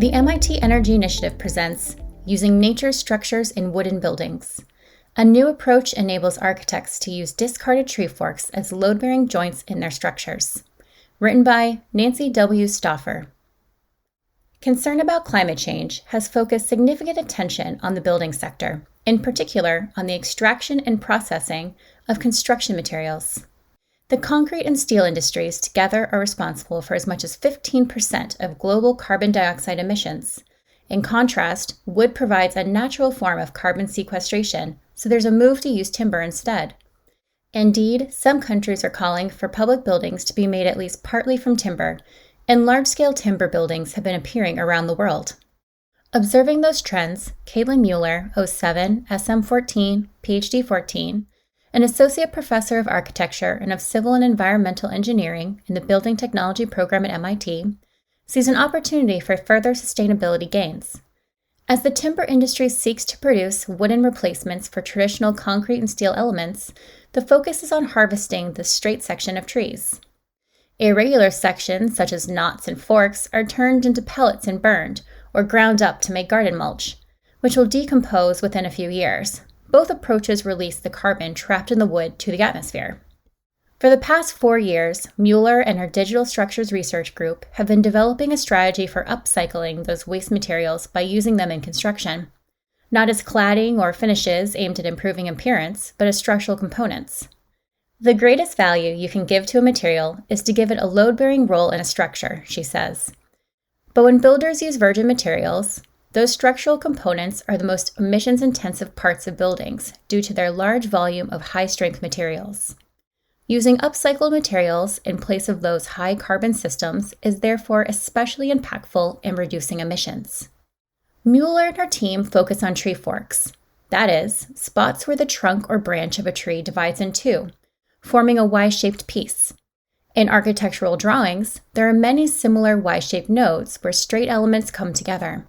The MIT Energy Initiative presents Using Nature's Structures in Wooden Buildings. A new approach enables architects to use discarded tree forks as load-bearing joints in their structures. Written by Nancy W. Stauffer. Concern about climate change has focused significant attention on the building sector, in particular on the extraction and processing of construction materials. The concrete and steel industries together are responsible for as much as 15% of global carbon dioxide emissions. In contrast, wood provides a natural form of carbon sequestration, so there's a move to use timber instead. Indeed, some countries are calling for public buildings to be made at least partly from timber, and large-scale timber buildings have been appearing around the world. Observing those trends, Caitlin Mueller, 07, SM14, PhD 14, an associate professor of architecture and of civil and environmental engineering in the building technology program at MIT, sees an opportunity for further sustainability gains. As the timber industry seeks to produce wooden replacements for traditional concrete and steel elements, the focus is on harvesting the straight section of trees. Irregular sections, such as knots and forks, are turned into pellets and burned, or ground up to make garden mulch, which will decompose within a few years. Both approaches release the carbon trapped in the wood to the atmosphere. For the past 4 years, Mueller and her Digital Structures Research Group have been developing a strategy for upcycling those waste materials by using them in construction, not as cladding or finishes aimed at improving appearance, but as structural components. The greatest value you can give to a material is to give it a load-bearing role in a structure, she says. But when builders use virgin materials, those structural components are the most emissions-intensive parts of buildings due to their large volume of high-strength materials. Using upcycled materials in place of those high-carbon systems is therefore especially impactful in reducing emissions. Mueller and her team focus on tree forks, that is, spots where the trunk or branch of a tree divides in two, forming a Y-shaped piece. In architectural drawings, there are many similar Y-shaped nodes where straight elements come together.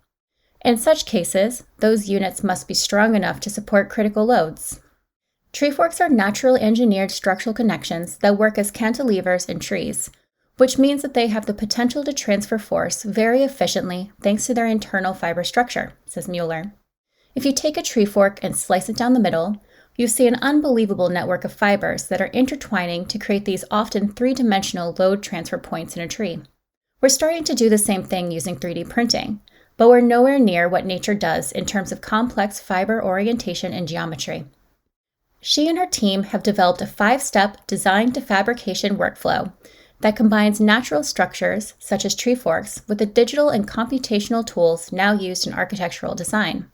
In such cases, those units must be strong enough to support critical loads. Tree forks are naturally engineered structural connections that work as cantilevers in trees, which means that they have the potential to transfer force very efficiently thanks to their internal fiber structure, says Mueller. If you take a tree fork and slice it down the middle, you see an unbelievable network of fibers that are intertwining to create these often three-dimensional load transfer points in a tree. We're starting to do the same thing using 3D printing, but we're nowhere near what nature does in terms of complex fiber orientation and geometry. She and her team have developed a 5-step design-to-fabrication workflow that combines natural structures, such as tree forks, with the digital and computational tools now used in architectural design.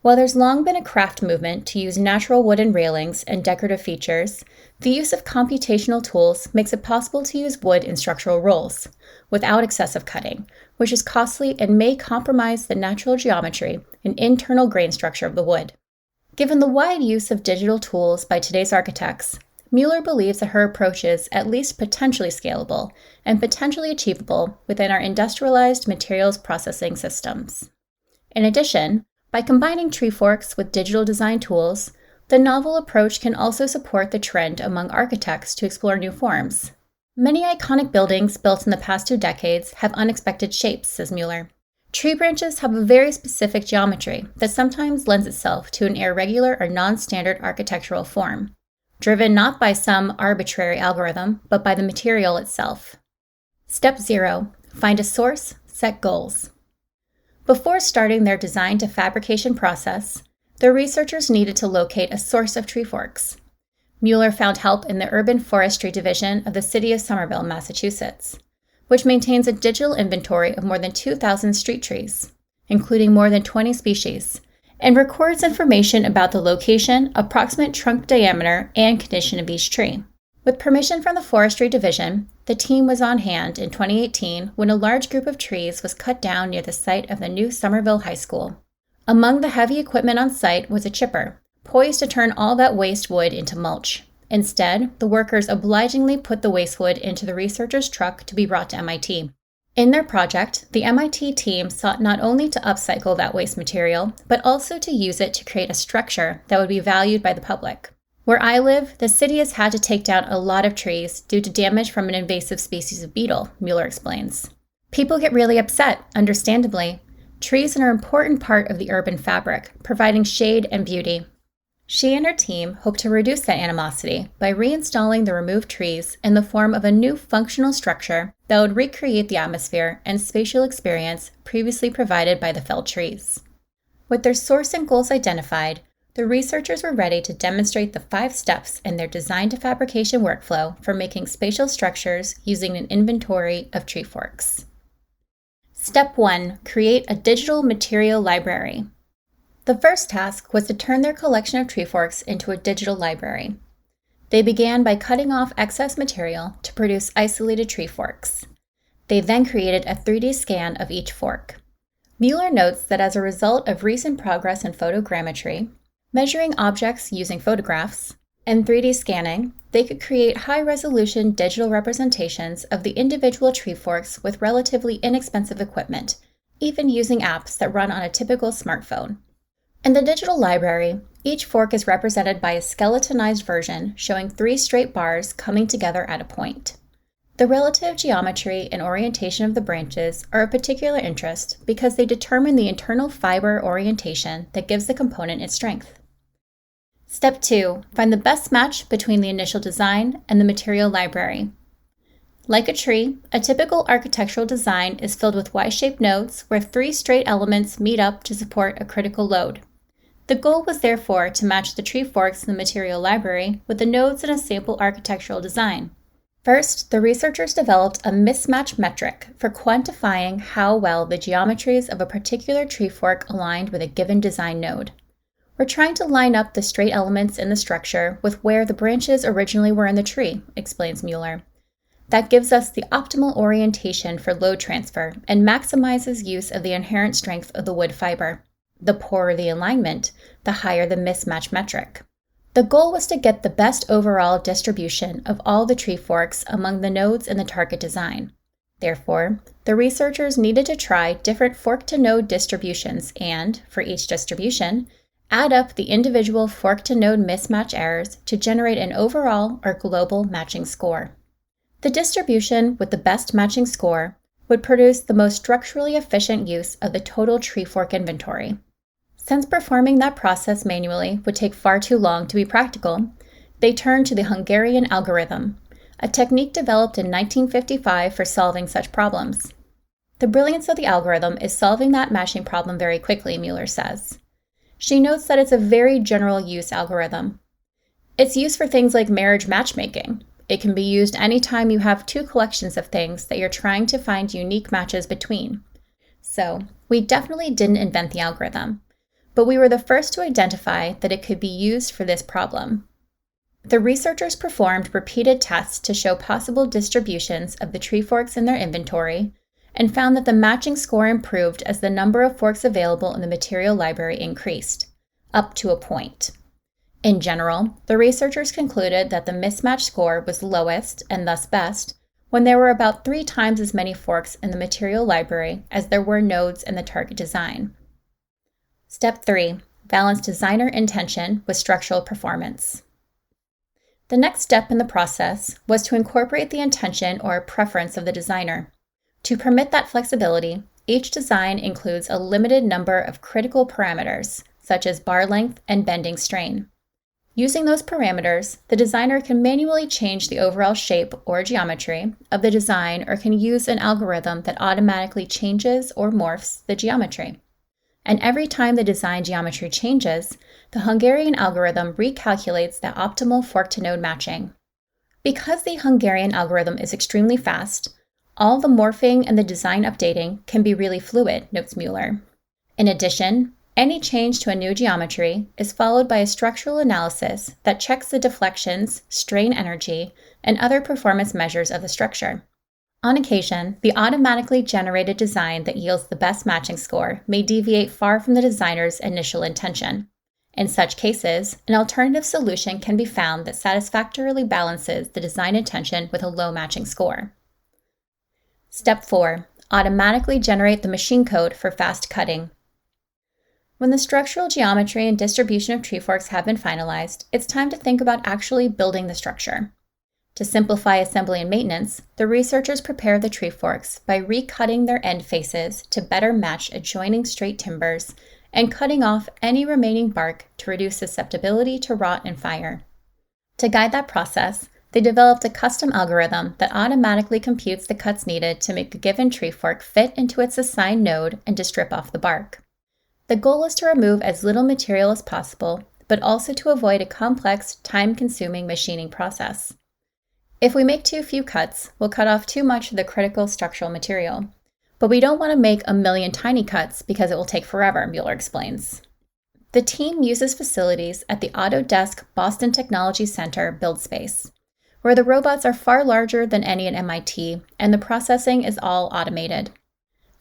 While there's long been a craft movement to use natural wooden railings and decorative features, the use of computational tools makes it possible to use wood in structural roles, without excessive cutting, which is costly and may compromise the natural geometry and internal grain structure of the wood. Given the wide use of digital tools by today's architects, Mueller believes that her approach is at least potentially scalable and potentially achievable within our industrialized materials processing systems. In addition, by combining tree forks with digital design tools, the novel approach can also support the trend among architects to explore new forms. Many iconic buildings built in the past 2 decades have unexpected shapes, says Mueller. Tree branches have a very specific geometry that sometimes lends itself to an irregular or non-standard architectural form, driven not by some arbitrary algorithm, but by the material itself. Step 0. Find a source, set goals. Before starting their design-to-fabrication process, the researchers needed to locate a source of tree forks. Mueller found help in the Urban Forestry Division of the City of Somerville, Massachusetts, which maintains a digital inventory of more than 2,000 street trees, including more than 20 species, and records information about the location, approximate trunk diameter, and condition of each tree. With permission from the Forestry Division, the team was on hand in 2018 when a large group of trees was cut down near the site of the new Somerville High School. Among the heavy equipment on site was a chipper, poised to turn all that waste wood into mulch. Instead, the workers obligingly put the waste wood into the researchers' truck to be brought to MIT. In their project, the MIT team sought not only to upcycle that waste material, but also to use it to create a structure that would be valued by the public. Where I live, the city has had to take down a lot of trees due to damage from an invasive species of beetle, Mueller explains. People get really upset, understandably. Trees are an important part of the urban fabric, providing shade and beauty. She and her team hope to reduce that animosity by reinstalling the removed trees in the form of a new functional structure that would recreate the atmosphere and spatial experience previously provided by the felled trees. With their source and goals identified, the researchers were ready to demonstrate the 5 steps in their design to fabrication workflow for making spatial structures using an inventory of tree forks. Step 1. Create a digital material library. The first task was to turn their collection of tree forks into a digital library. They began by cutting off excess material to produce isolated tree forks. They then created a 3D scan of each fork. Mueller notes that as a result of recent progress in photogrammetry, measuring objects using photographs, and 3D scanning, they could create high-resolution digital representations of the individual tree forks with relatively inexpensive equipment, even using apps that run on a typical smartphone. In the digital library, each fork is represented by a skeletonized version showing 3 straight bars coming together at a point. The relative geometry and orientation of the branches are of particular interest because they determine the internal fiber orientation that gives the component its strength. Step 2. Find the best match between the initial design and the material library. Like a tree, a typical architectural design is filled with Y-shaped nodes where 3 straight elements meet up to support a critical load. The goal was therefore to match the tree forks in the material library with the nodes in a sample architectural design. First, the researchers developed a mismatch metric for quantifying how well the geometries of a particular tree fork aligned with a given design node. We're trying to line up the straight elements in the structure with where the branches originally were in the tree, explains Mueller. That gives us the optimal orientation for load transfer and maximizes use of the inherent strength of the wood fiber. The poorer the alignment, the higher the mismatch metric. The goal was to get the best overall distribution of all the tree forks among the nodes in the target design. Therefore, the researchers needed to try different fork-to-node distributions and, for each distribution, add up the individual fork-to-node mismatch errors to generate an overall or global matching score. The distribution with the best matching score would produce the most structurally efficient use of the total tree fork inventory. Since performing that process manually would take far too long to be practical, they turned to the Hungarian algorithm, a technique developed in 1955 for solving such problems. The brilliance of the algorithm is solving that matching problem very quickly, Mueller says. She notes that it's a very general use algorithm. It's used for things like marriage matchmaking. It can be used anytime you have 2 collections of things that you're trying to find unique matches between. So, we definitely didn't invent the algorithm, but we were the first to identify that it could be used for this problem. The researchers performed repeated tests to show possible distributions of the tree forks in their inventory and found that the matching score improved as the number of forks available in the material library increased, up to a point. In general, the researchers concluded that the mismatch score was lowest, and thus best, when there were about 3 times as many forks in the material library as there were nodes in the target design. Step 3. Balance designer intention with structural performance. The next step in the process was to incorporate the intention or preference of the designer. To permit that flexibility, each design includes a limited number of critical parameters, such as bar length and bending strain. Using those parameters, the designer can manually change the overall shape or geometry of the design or can use an algorithm that automatically changes or morphs the geometry. And every time the design geometry changes, the Hungarian algorithm recalculates the optimal fork-to-node matching. Because the Hungarian algorithm is extremely fast, all the morphing and the design updating can be really fluid, notes Mueller. In addition, any change to a new geometry is followed by a structural analysis that checks the deflections, strain energy, and other performance measures of the structure. On occasion, the automatically generated design that yields the best matching score may deviate far from the designer's initial intention. In such cases, an alternative solution can be found that satisfactorily balances the design intention with a low matching score. Step 4. Automatically generate the machine code for fast cutting. When the structural geometry and distribution of tree forks have been finalized, it's time to think about actually building the structure. To simplify assembly and maintenance, the researchers prepare the tree forks by recutting their end faces to better match adjoining straight timbers and cutting off any remaining bark to reduce susceptibility to rot and fire. To guide that process, they developed a custom algorithm that automatically computes the cuts needed to make a given tree fork fit into its assigned node and to strip off the bark. The goal is to remove as little material as possible, but also to avoid a complex, time-consuming machining process. If we make too few cuts, we'll cut off too much of the critical structural material. But we don't want to make a million tiny cuts because it will take forever, Mueller explains. The team uses facilities at the Autodesk Boston Technology Center build space, where the robots are far larger than any at MIT and the processing is all automated.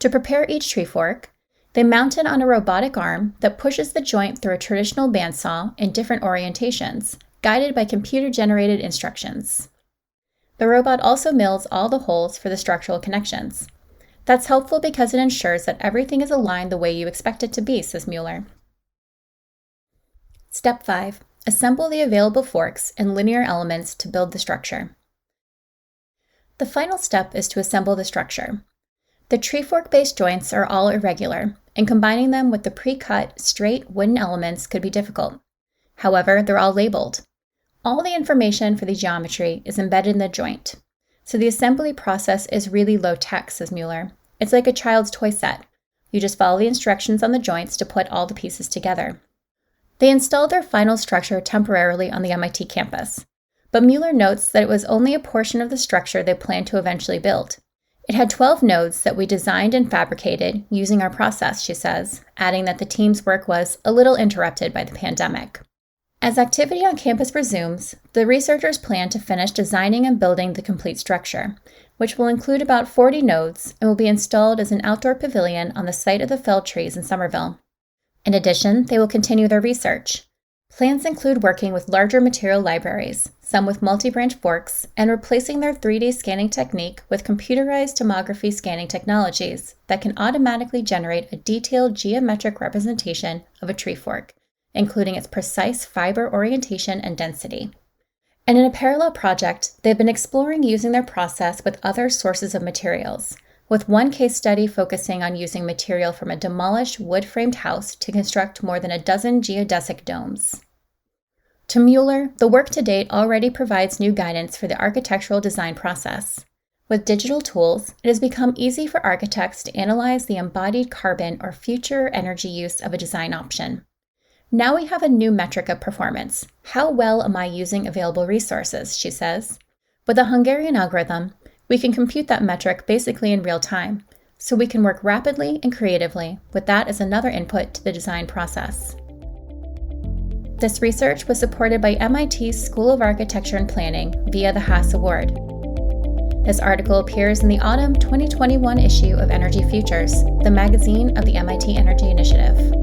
To prepare each tree fork, they mount it on a robotic arm that pushes the joint through a traditional bandsaw in different orientations, guided by computer-generated instructions. The robot also mills all the holes for the structural connections. That's helpful because it ensures that everything is aligned the way you expect it to be, says Mueller. Step 5. Assemble the available forks and linear elements to build the structure. The final step is to assemble the structure. The tree fork-based joints are all irregular, and combining them with the pre-cut, straight wooden elements could be difficult. However, they're all labeled. All the information for the geometry is embedded in the joint. So the assembly process is really low-tech, says Mueller. It's like a child's toy set. You just follow the instructions on the joints to put all the pieces together. They installed their final structure temporarily on the MIT campus, but Mueller notes that it was only a portion of the structure they planned to eventually build. It had 12 nodes that we designed and fabricated using our process, she says, adding that the team's work was a little interrupted by the pandemic. As activity on campus resumes, the researchers plan to finish designing and building the complete structure, which will include about 40 nodes and will be installed as an outdoor pavilion on the site of the felled trees in Somerville. In addition, they will continue their research. Plans include working with larger material libraries, some with multi-branch forks, and replacing their 3D scanning technique with computerized tomography scanning technologies that can automatically generate a detailed geometric representation of a tree fork, including its precise fiber orientation and density. And in a parallel project, they've been exploring using their process with other sources of materials, with one case study focusing on using material from a demolished wood-framed house to construct more than a dozen geodesic domes. To Mueller, the work to date already provides new guidance for the architectural design process. With digital tools, it has become easy for architects to analyze the embodied carbon or future energy use of a design option. Now we have a new metric of performance. How well am I using available resources, she says. With a Hungarian algorithm, we can compute that metric basically in real time, so we can work rapidly and creatively with that as another input to the design process. This research was supported by MIT's School of Architecture and Planning via the Haas Award. This article appears in the autumn 2021 issue of Energy Futures, the magazine of the MIT Energy Initiative.